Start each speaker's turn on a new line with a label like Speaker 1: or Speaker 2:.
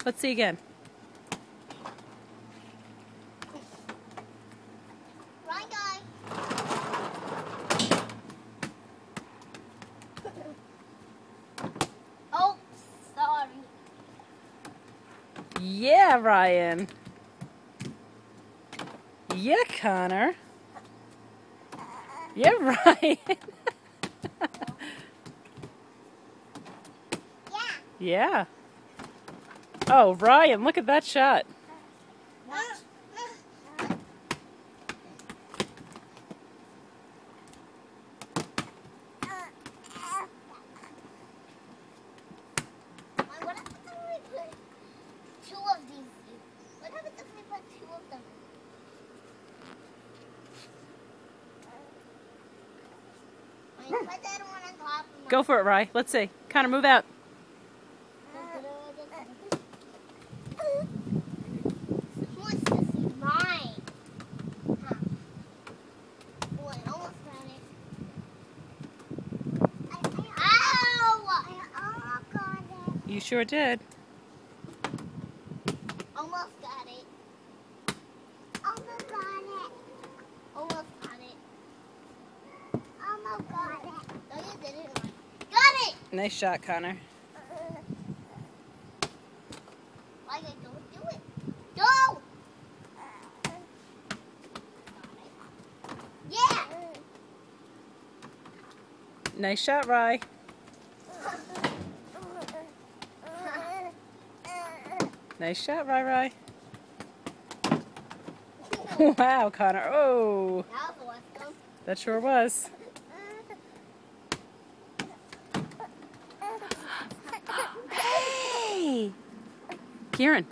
Speaker 1: Let's see again.
Speaker 2: Right, guy. Oh, sorry.
Speaker 1: Yeah, Ryan. Yeah, Connor. Yeah, Ryan.
Speaker 2: Yeah.
Speaker 1: Yeah. Oh, Ryan, look at that shot.
Speaker 2: Watch. What happens if we put two of these? What happens if we put two of them? Put that one on top.
Speaker 1: Go for it, Ryan. Let's see. Connor, move out.
Speaker 2: Who wants to see mine? Huh. Oh, I almost got it. Ow! I almost got it.
Speaker 1: You sure did.
Speaker 2: Almost got it. Almost got it. Almost got it. Almost got it. No, you didn't. Got it!
Speaker 1: Nice shot, Connor.
Speaker 2: Why don't do it? Go! Yeah!
Speaker 1: Nice shot, Rye. Nice shot, Rye. Wow, Connor. Oh,
Speaker 2: That was awesome.
Speaker 1: that sure was. Hey! Kieran.